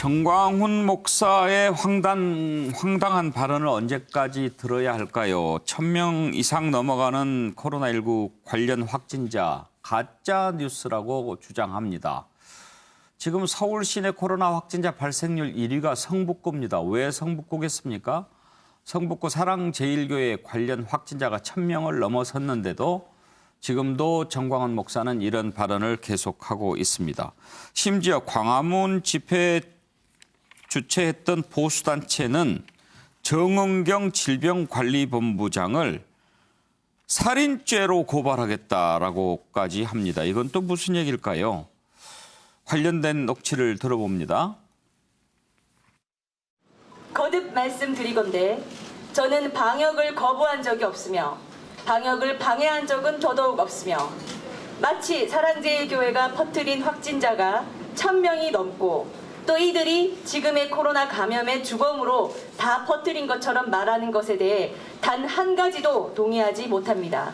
정광훈 목사의 황당한 발언을 언제까지 들어야 할까요? 1,000명 이상 넘어가는 코로나19 관련 확진자 가짜 뉴스라고 주장합니다. 지금 서울 시내 코로나 확진자 발생률 1위가 성북구입니다. 왜 성북구겠습니까? 성북구 사랑제일교회 관련 확진자가 1,000명을 넘어섰는데도 지금도 정광훈 목사는 이런 발언을 계속하고 있습니다. 심지어 광화문 집회 주최했던 보수단체는 정은경 질병관리본부장을 살인죄로 고발하겠다라고까지 합니다. 이건 또 무슨 얘기일까요? 관련된 녹취를 들어봅니다. 거듭 말씀드리건대 저는 방역을 거부한 적이 없으며 방역을 방해한 적은 더더욱 없으며 마치 사랑제일교회가 퍼뜨린 확진자가 1,000명이 넘고 또 이들이 지금의 코로나 감염의 주범으로 다 퍼뜨린 것처럼 말하는 것에 대해 단 한 가지도 동의하지 못합니다.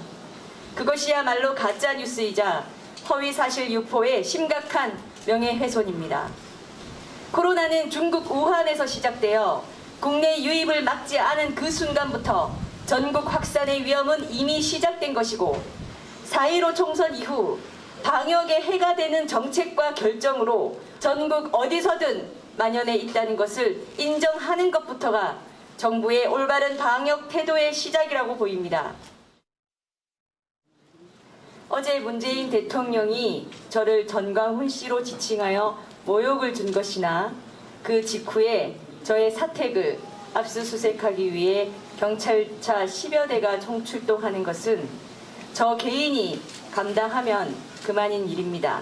그것이야말로 가짜뉴스이자 허위사실 유포의 심각한 명예훼손입니다. 코로나는 중국 우한에서 시작되어 국내 유입을 막지 않은 그 순간부터 전국 확산의 위험은 이미 시작된 것이고 4.15 총선 이후 방역에 해가 되는 정책과 결정으로 전국 어디서든 만연해 있다는 것을 인정하는 것부터가 정부의 올바른 방역 태도의 시작이라고 보입니다. 어제 문재인 대통령이 저를 전광훈 씨로 지칭하여 모욕을 준 것이나 그 직후에 저의 사택을 압수수색하기 위해 경찰차 10여 대가 총출동하는 것은 저 개인이 감당하면 그만인 일입니다.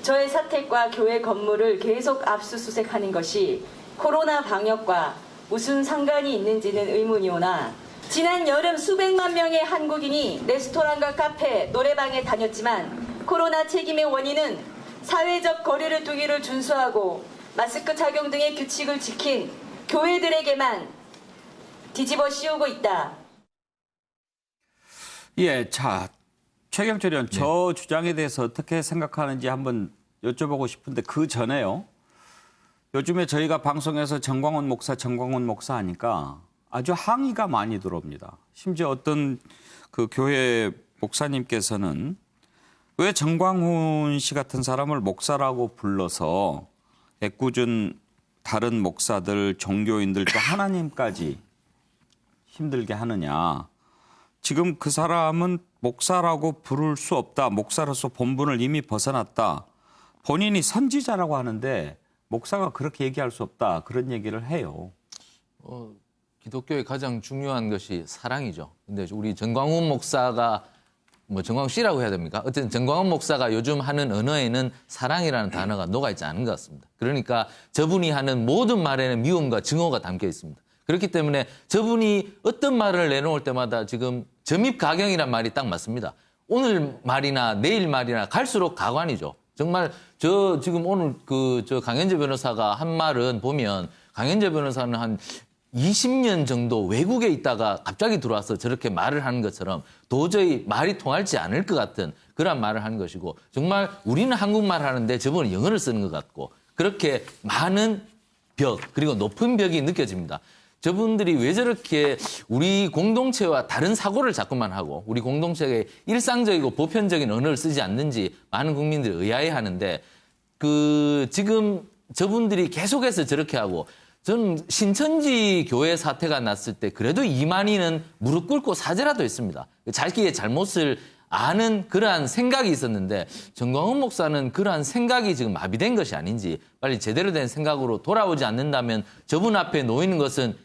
저의 사택과 교회 건물을 계속 압수수색하는 것이 코로나 방역과 무슨 상관이 있는지는 의문이오나 지난 여름 수백만 명의 한국인이 레스토랑과 카페, 노래방에 다녔지만 코로나 책임의 원인은 사회적 거리를 두기를 준수하고 마스크 착용 등의 규칙을 지킨 교회들에게만 뒤집어 씌우고 있다. 예, 자, 최경철 의원, 저 주장에 대해서 어떻게 생각하는지 한번 여쭤보고 싶은데 그 전에요. 요즘에 저희가 방송에서 정광훈 목사 하니까 아주 항의가 많이 들어옵니다. 심지어 어떤 그 교회 목사님께서는 왜 정광훈 씨 같은 사람을 목사라고 불러서 애꿎은 다른 목사들, 종교인들 또 하나님까지 힘들게 하느냐. 지금 그 사람은 목사라고 부를 수 없다. 목사로서 본분을 이미 벗어났다. 본인이 선지자라고 하는데 목사가 그렇게 얘기할 수 없다. 그런 얘기를 해요. 기독교의 가장 중요한 것이 사랑이죠. 근데 우리 정광훈 목사가 정광훈 씨라고 해야 됩니까? 어쨌든 정광훈 목사가 요즘 하는 언어에는 사랑이라는 단어가 녹아있지 않은 것 같습니다. 그러니까 저분이 하는 모든 말에는 미움과 증오가 담겨 있습니다. 그렇기 때문에 저분이 어떤 말을 내놓을 때마다 지금 점입가경이란 말이 딱 맞습니다. 오늘 말이나 내일 말이나 갈수록 가관이죠. 정말 지금 오늘 저 강현재 변호사가 한 말은 보면 강현재 변호사는 한 20년 정도 외국에 있다가 갑자기 들어와서 저렇게 말을 하는 것처럼 도저히 말이 통할지 않을 것 같은 그런 말을 하는 것이고 정말 우리는 한국말 하는데 저분은 영어를 쓰는 것 같고 그렇게 많은 벽 그리고 높은 벽이 느껴집니다. 저분들이 왜 저렇게 우리 공동체와 다른 사고를 자꾸만 하고 우리 공동체의 일상적이고 보편적인 언어를 쓰지 않는지 많은 국민들이 의아해하는데 지금 저분들이 계속해서 저렇게 하고 저는 신천지 교회 사태가 났을 때 그래도 이만희는 무릎 꿇고 사죄라도 했습니다. 자기의 잘못을 아는 그러한 생각이 있었는데 정광훈 목사는 그러한 생각이 지금 마비된 것이 아닌지 빨리 제대로 된 생각으로 돌아오지 않는다면 저분 앞에 놓이는 것은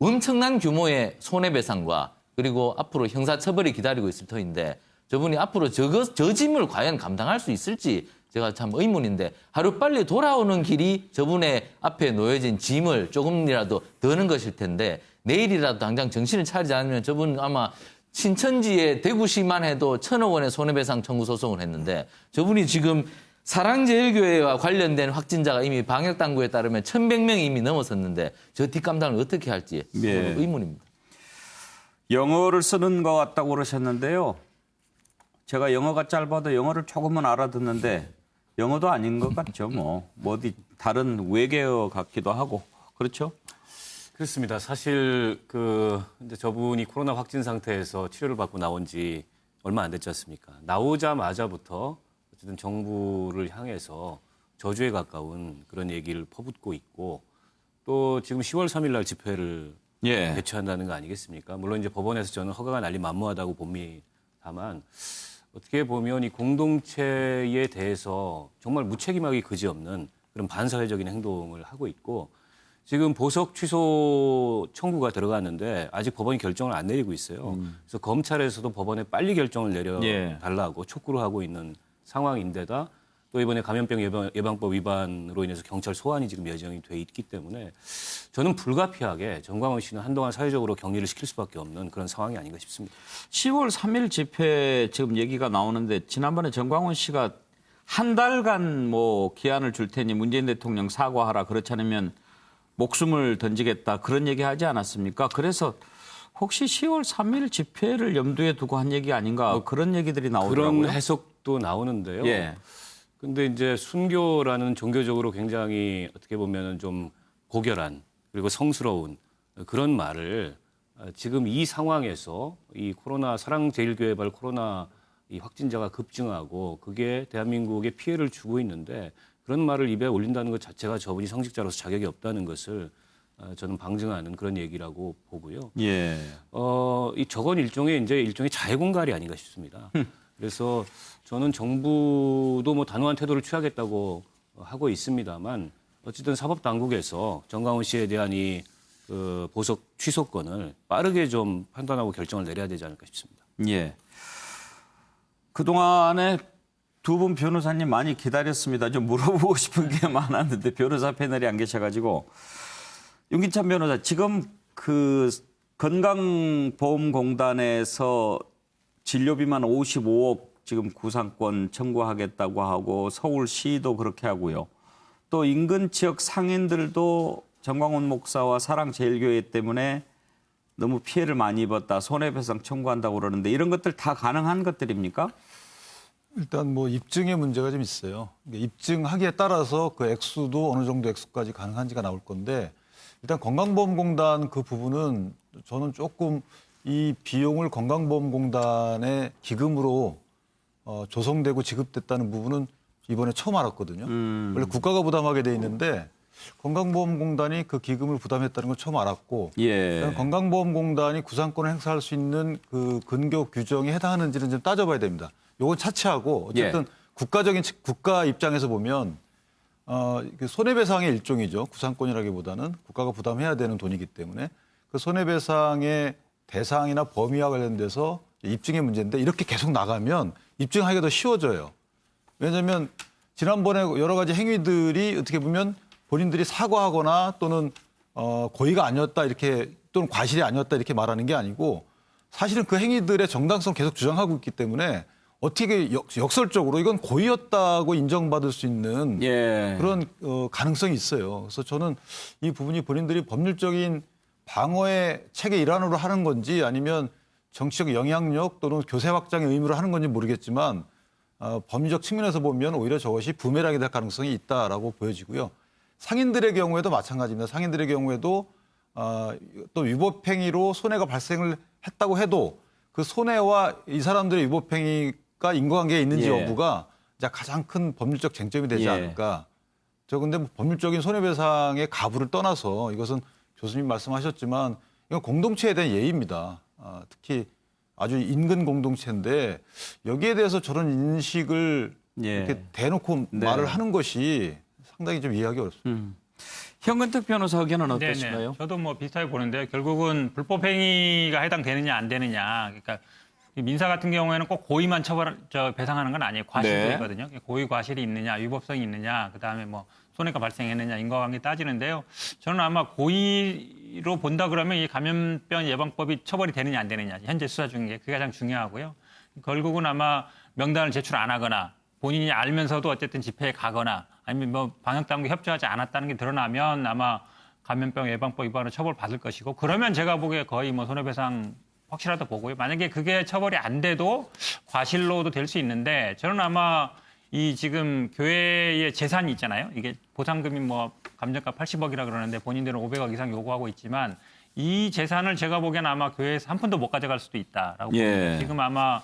엄청난 규모의 손해배상과 그리고 앞으로 형사처벌이 기다리고 있을 터인데 저분이 앞으로 저 짐을 과연 감당할 수 있을지 제가 참 의문인데 하루빨리 돌아오는 길이 저분의 앞에 놓여진 짐을 조금이라도 더는 것일 텐데 내일이라도 당장 정신을 차리지 않으면 저분 아마 신천지의 대구시만 해도 1,000억 원의 손해배상 청구 소송을 했는데 저분이 지금 사랑제일교회와 관련된 확진자가 이미 방역당국에 따르면 1,100명이 이미 넘어섰는데 저 뒷감당을 어떻게 할지 의문입니다. 영어를 쓰는 것 같다고 그러셨는데요. 제가 영어가 짧아도 영어를 조금은 알아듣는데 영어도 아닌 것 같죠. 뭐 어디 다른 외계어 같기도 하고 그렇죠. 그렇습니다. 사실 이제 저분이 코로나 확진 상태에서 치료를 받고 나온 지 얼마 안 됐지 않습니까? 나오자마자부터 어쨌든 정부를 향해서 저주에 가까운 그런 얘기를 퍼붓고 있고 또 지금 10월 3일 날 집회를 예. 개최한다는 거 아니겠습니까? 물론 이제 법원에서 저는 허가가 날리 만무하다고 봅니다만 어떻게 보면 이 공동체에 대해서 정말 무책임하기 그지없는 그런 반사회적인 행동을 하고 있고 지금 보석 취소 청구가 들어갔는데 아직 법원이 결정을 안 내리고 있어요. 그래서 검찰에서도 법원에 빨리 결정을 내려달라고 촉구를 하고 있는 상황인데다 또 이번에 감염병 예방법 위반으로 인해서 경찰 소환이 지금 예정이 돼 있기 때문에 저는 불가피하게 정광훈 씨는 한동안 사회적으로 격리를 시킬 수밖에 없는 그런 상황이 아닌가 싶습니다. 10월 3일 집회 지금 얘기가 나오는데 지난번에 정광훈 씨가 한 달간 뭐 기한을 줄 테니 문재인 대통령 사과하라 그렇지 않으면 목숨을 던지겠다 그런 얘기 하지 않았습니까? 그래서 혹시 10월 3일 집회를 염두에 두고 한 얘기 아닌가 그런 얘기들이 나오더라고요. 그런 해석도 나오는데요. 예. 근데 이제 순교라는 종교적으로 굉장히 어떻게 보면은 좀 고결한 그리고 성스러운 그런 말을 지금 이 상황에서 이 코로나 사랑제일교회발 코로나 이 확진자가 급증하고 그게 대한민국에 피해를 주고 있는데 그런 말을 입에 올린다는 것 자체가 저분이 성직자로서 자격이 없다는 것을 저는 방증하는 그런 얘기라고 보고요. 예. 이 저건 일종의 자해공갈이 아닌가 싶습니다. 그래서 저는 정부도 뭐 단호한 태도를 취하겠다고 하고 있습니다만 어쨌든 사법당국에서 정광훈 씨에 대한 이 보석 취소권을 빠르게 좀 판단하고 결정을 내려야 되지 않을까 싶습니다. 예. 그동안에 두 분 변호사님 많이 기다렸습니다. 좀 물어보고 싶은 게 많았는데 변호사 패널이 안 계셔가지고 윤기찬 변호사 지금 그 건강보험공단에서 진료비만 55억 지금 구상권 청구하겠다고 하고 서울시도 그렇게 하고요. 또 인근 지역 상인들도 정광훈 목사와 사랑제일교회 때문에 너무 피해를 많이 입었다. 손해배상 청구한다고 그러는데 이런 것들 다 가능한 것들입니까? 일단 뭐 입증의 문제가 좀 있어요. 입증하기에 따라서 그 액수도 어느 정도 액수까지 가능한지가 나올 건데 일단 건강보험공단 그 부분은 저는 조금 이 비용을 건강보험공단의 기금으로 조성되고 지급됐다는 부분은 이번에 처음 알았거든요. 원래 국가가 부담하게 돼 있는데 건강보험공단이 그 기금을 부담했다는 걸 처음 알았고 예. 건강보험공단이 구상권을 행사할 수 있는 그 근거 규정에 해당하는지는 좀 따져봐야 됩니다. 요건 차치하고 어쨌든 국가 입장에서 보면 그 손해배상의 일종이죠. 구상권이라기보다는 국가가 부담해야 되는 돈이기 때문에 그 손해배상의 대상이나 범위와 관련돼서 입증의 문제인데 이렇게 계속 나가면 입증하기가 더 쉬워져요. 왜냐하면 지난번에 여러 가지 행위들이 어떻게 보면 본인들이 사과하거나 또는 고의가 아니었다 이렇게 또는 과실이 아니었다 이렇게 말하는 게 아니고 사실은 그 행위들의 정당성 계속 주장하고 있기 때문에 어떻게 역설적으로 이건 고의였다고 인정받을 수 있는 예. 그런 가능성이 있어요. 그래서 저는 이 부분이 본인들이 법률적인 방어의 책의 일환으로 하는 건지 아니면 정치적 영향력 또는 교세 확장의 의무로 하는 건지 모르겠지만 법리적 측면에서 보면 오히려 저것이 부메랑이 될 가능성이 있다라고 보여지고요. 상인들의 경우에도 마찬가지입니다. 상인들의 경우에도 또 위법행위로 손해가 발생을 했다고 해도 그 손해와 이 사람들의 위법행위가 인과관계가 있는지 예. 여부가 이제 가장 큰 법률적 쟁점이 되지 예. 않을까. 저 근데 뭐 법률적인 손해배상의 가부를 떠나서 이것은 교수님 말씀하셨지만 이건 공동체에 대한 예의입니다. 특히 아주 인근 공동체인데 여기에 대해서 저런 인식을 예. 이렇게 대놓고 네. 말을 하는 것이 상당히 좀 이해하기 어렵습니다. 현근택 변호사 의견은 네네. 어떠신가요? 저도 뭐 비슷하게 보는데 결국은 불법 행위가 해당되느냐 안 되느냐. 그러니까 민사 같은 경우에는 꼭 고의만 배상하는 건 아니에요. 과실도 네. 있거든요. 고의 과실이 있느냐, 위법성이 있느냐, 그다음에 뭐 손해가 발생했느냐 인과관계 따지는데요. 저는 아마 고의로 본다 그러면 이 감염병 예방법이 처벌이 되느냐 안 되느냐 현재 수사 중인 게 그게 가장 중요하고요. 결국은 아마 명단을 제출 안 하거나 본인이 알면서도 어쨌든 집회에 가거나 아니면 뭐 방역당국이 협조하지 않았다는 게 드러나면 아마 감염병 예방법 위반으로 처벌받을 것이고 그러면 제가 보기에 거의 뭐 손해배상 확실하다 보고요. 만약에 그게 처벌이 안 돼도 과실로도 될 수 있는데 저는 아마 이 지금 교회의 재산이 있잖아요. 이게 보상금이 뭐 감정가 80억이라 그러는데 본인들은 500억 이상 요구하고 있지만 이 재산을 제가 보기에는 아마 교회에서 한 푼도 못 가져갈 수도 있다라고 봅니다. 지금 아마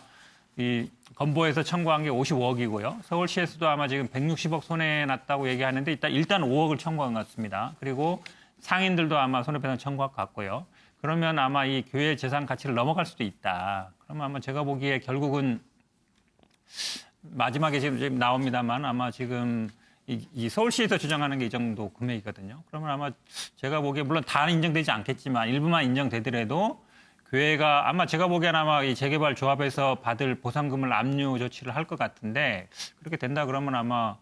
이 건보에서 청구한 게 55억이고요. 서울시에서도 아마 지금 160억 손해 났다고 얘기하는데 일단 5억을 청구한 것 같습니다. 그리고 상인들도 아마 손해배상 청구할 것 같고요. 그러면 아마 이 교회 재산 가치를 넘어갈 수도 있다. 그러면 아마 제가 보기에 결국은 마지막에 지금 나옵니다만 아마 지금 이 서울시에서 주장하는 게 이 정도 금액이거든요. 그러면 아마 제가 보기에 물론 다 인정되지 않겠지만 일부만 인정되더라도 교회가 아마 제가 보기에는 아마 이 재개발 조합에서 받을 보상금을 압류 조치를 할 것 같은데 그렇게 된다 그러면 아마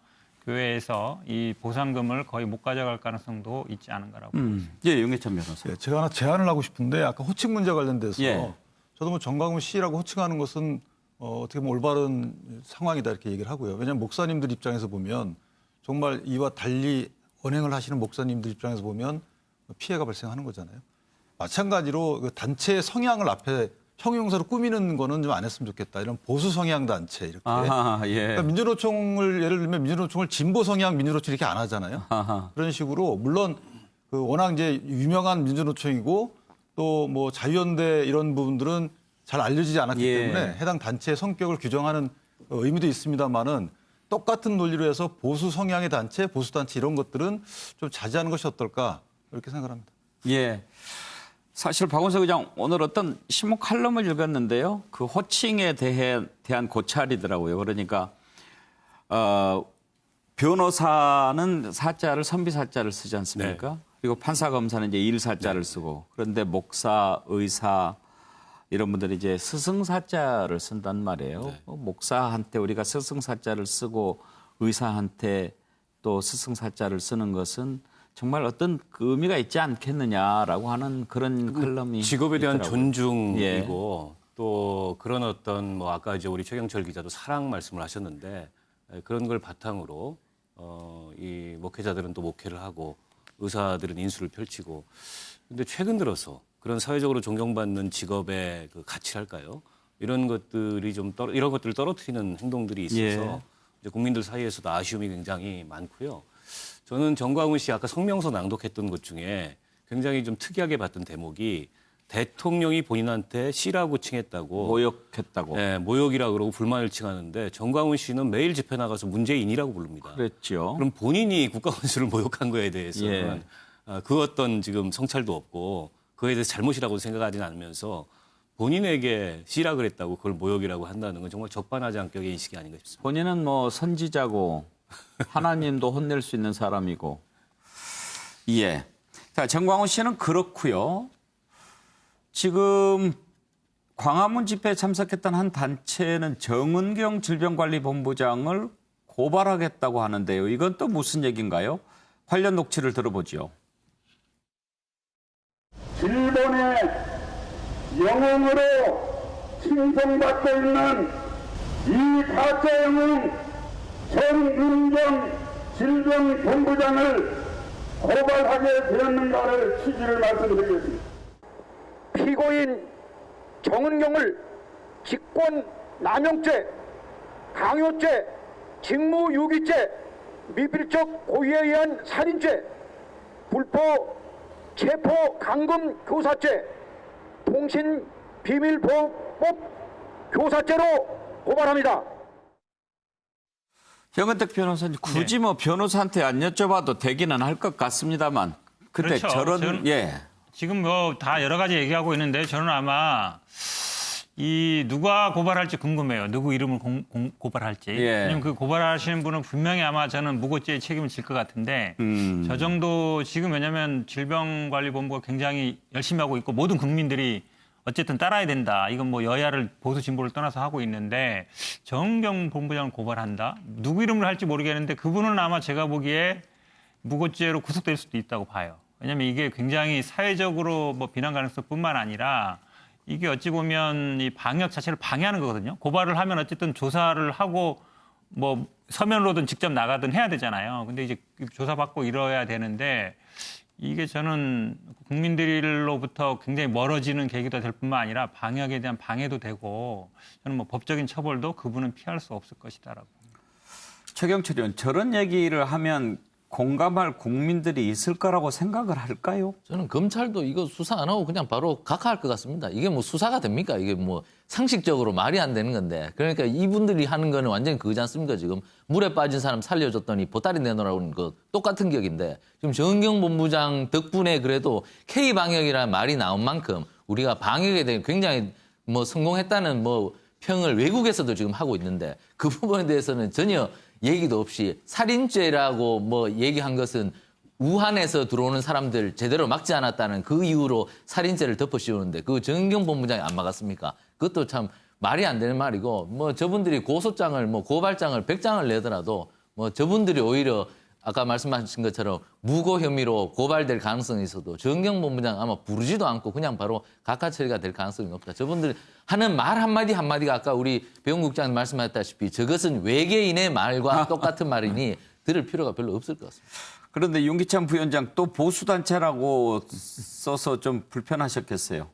교회에서 이 보상금을 거의 못 가져갈 가능성도 있지 않은가라고 보입니다. 예, 용해찬 변호사. 예, 제가 하나 제안을 하고 싶은데 아까 호칭 문제 관련돼서 예. 저도 뭐 정광훈 씨라고 호칭하는 것은 어떻게 보면 올바른 상황이다 이렇게 얘기를 하고요. 왜냐하면 목사님들 입장에서 보면 정말 이와 달리 언행을 하시는 목사님들 입장에서 보면 피해가 발생하는 거잖아요. 마찬가지로 그 단체의 성향을 앞에 형용사로 꾸미는 거는 좀 안 했으면 좋겠다. 이런 보수 성향 단체 이렇게. 아하, 예. 그러니까 민주노총을 예를 들면 민주노총을 진보 성향 민주노총 이렇게 안 하잖아요. 아하. 그런 식으로 물론 그 워낙 이제 유명한 민주노총이고 또 뭐 자유연대 이런 부분들은 잘 알려지지 않았기 예. 때문에 해당 단체의 성격을 규정하는 의미도 있습니다만은 똑같은 논리로 해서 보수 성향의 단체, 보수 단체 이런 것들은 좀 자제하는 것이 어떨까 이렇게 생각합니다. 예. 사실 박원석 의장 오늘 어떤 신문 칼럼을 읽었는데요. 그 호칭에 대한 고찰이더라고요. 그러니까 변호사는 사자를 선비사자를 쓰지 않습니까? 네. 그리고 판사 검사는 이제 일사자를 쓰고 그런데 목사, 의사 이런 분들이 이제 스승사자를 쓴단 말이에요. 네. 목사한테 우리가 스승사자를 쓰고 의사한테 또 스승사자를 쓰는 것은 정말 어떤 그 의미가 있지 않겠느냐라고 하는 그런 칼럼이 직업에 대한 있더라고요. 존중이고 또 그런 어떤 뭐 아까 이제 우리 최경철 기자도 사랑 말씀을 하셨는데 그런 걸 바탕으로 이 목회자들은 또 목회를 하고 의사들은 인수를 펼치고 근데 최근 들어서 그런 사회적으로 존경받는 직업의 그 가치랄까요? 이런 것들이 이런 것들을 떨어뜨리는 행동들이 있어서 예. 이제 국민들 사이에서도 아쉬움이 굉장히 많고요. 저는 정광훈 씨 아까 성명서 낭독했던 것 중에 굉장히 좀 특이하게 봤던 대목이 대통령이 본인한테 씨라고 칭했다고. 모욕했다고. 네, 모욕이라고 그러고 불만을 칭하는데 정광훈 씨는 매일 집회 나가서 문재인이라고 부릅니다. 그랬죠. 그럼 본인이 국가원수를 모욕한 거에 대해서는 예. 그 어떤 지금 성찰도 없고 그에 대해서 잘못이라고 생각하지는 않으면서 본인에게 씨라 그랬다고 그걸 모욕이라고 한다는 건 정말 적반하지 않격의 인식이 아닌가 싶습니다. 본인은 뭐 선지자고 하나님도 혼낼 수 있는 사람이고. 예. 자, 정광훈 씨는 그렇고요. 지금 광화문 집회에 참석했던 한 단체는 정은경 질병관리본부장을 고발하겠다고 하는데요. 이건 또 무슨 얘기인가요? 관련 녹취를 들어보죠. 일본의 영웅으로 칭송받고 있는 이 가짜 영웅 정은경 질병본부장을 고발하게 되었는가를 취지를 말씀드리겠습니다. 피고인 정은경을 직권 남용죄, 강요죄, 직무유기죄, 미필적 고의에 의한 살인죄, 불법 체포 감금 교사죄, 통신 비밀보호법 교사죄로 고발합니다. 형은택 변호사님 굳이 뭐 변호사한테 안 여쭤봐도 되기는 할 것 같습니다만 그때 그렇죠. 저런 예. 지금 뭐 다 여러 가지 얘기하고 있는데 저는 아마 이 누가 고발할지 궁금해요. 누구 이름을 고발할지. 예. 왜냐면 그 고발하시는 분은 분명히 아마 저는 무고죄의 책임을 질 것 같은데 저 정도 지금 왜냐하면 질병관리본부가 굉장히 열심히 하고 있고 모든 국민들이 어쨌든 따라야 된다. 이건 뭐 여야를 보수 진보를 떠나서 하고 있는데 정은경 본부장을 고발한다. 누구 이름을 할지 모르겠는데 그분은 아마 제가 보기에 무고죄로 구속될 수도 있다고 봐요. 왜냐하면 이게 굉장히 사회적으로 뭐 비난 가능성뿐만 아니라 이게 어찌 보면 이 방역 자체를 방해하는 거거든요. 고발을 하면 어쨌든 조사를 하고 뭐 서면으로든 직접 나가든 해야 되잖아요. 근데 이제 조사받고 이뤄야 되는데 이게 저는 국민들로부터 굉장히 멀어지는 계기도 될 뿐만 아니라 방역에 대한 방해도 되고 저는 뭐 법적인 처벌도 그분은 피할 수 없을 것이다라고. 최경철 의원, 저런 얘기를 하면 공감할 국민들이 있을 거라고 생각을 할까요? 저는 검찰도 이거 수사 안 하고 그냥 바로 각하할 것 같습니다. 이게 뭐 수사가 됩니까? 이게 뭐 상식적으로 말이 안 되는 건데. 그러니까 이분들이 하는 거는 완전히 그거지 않습니까? 지금 물에 빠진 사람 살려줬더니 보따리 내놓으라는 거 똑같은 격인데 지금 정은경 본부장 덕분에 그래도 K방역이라는 말이 나온 만큼 우리가 방역에 대해 굉장히 뭐 성공했다는 뭐 평을 외국에서도 지금 하고 있는데 그 부분에 대해서는 전혀 얘기도 없이 살인죄라고 뭐 얘기한 것은 우한에서 들어오는 사람들 제대로 막지 않았다는 그 이유로 살인죄를 덮어 씌우는데 그 정은경 본부장이 안 막았습니까? 그것도 참 말이 안 되는 말이고 뭐 저분들이 고소장을 뭐 고발장을 100장을 내더라도 뭐 저분들이 오히려 아까 말씀하신 것처럼 무고 혐의로 고발될 가능성이 있어도 정은경 본부장 아마 부르지도 않고 그냥 바로 각하 처리가 될 가능성이 높다. 저분들 하는 말 한마디 한마디가 아까 우리 배용국장님 말씀하셨다시피 저것은 외계인의 말과 똑같은 말이니 들을 필요가 별로 없을 것 같습니다. 그런데 윤기찬 부위원장 또 보수단체라고 써서 좀 불편하셨겠어요.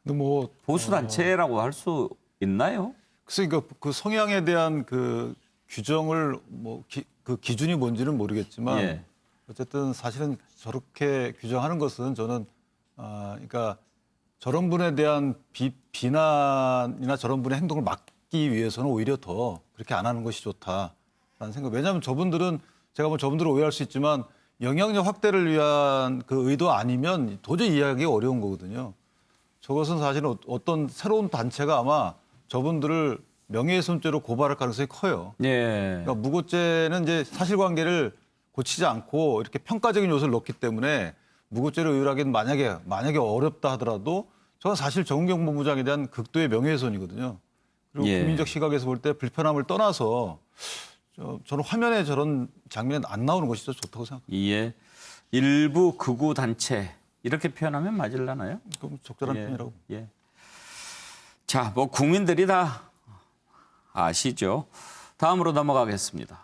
근데 뭐 보수단체라고 할 수 있나요? 그러니까 그 성향에 대한 그 규정을 뭐 그 기준이 뭔지는 모르겠지만 예. 어쨌든 사실은 저렇게 규정하는 것은 저는 그러니까 저런 분에 대한 비난이나 저런 분의 행동을 막기 위해서는 오히려 더 그렇게 안 하는 것이 좋다라는 생각. 왜냐하면 저분들은 제가 뭐 저분들을 오해할 수 있지만 영향력 확대를 위한 그 의도 아니면 도저히 이해하기 어려운 거거든요. 저것은 사실은 어떤 새로운 단체가 아마 저분들을 명예훼손죄로 고발할 가능성이 커요. 예. 그러니까 무고죄는 이제 사실관계를 고치지 않고 이렇게 평가적인 요소를 넣기 때문에 무고죄를 의율하기는 만약에 어렵다 하더라도 저는 사실 정은경 본부장에 대한 극도의 명예훼손이거든요. 그리고 예. 국민적 시각에서 볼 때 불편함을 떠나서 저는 화면에 저런 장면이 안 나오는 것이 더 좋다고 생각합니다. 예. 일부 극우 단체 이렇게 표현하면 맞을라나요? 그럼 적절한 표현이라고. 예. 자, 뭐 국민들이 다 아시죠? 다음으로 넘어가겠습니다.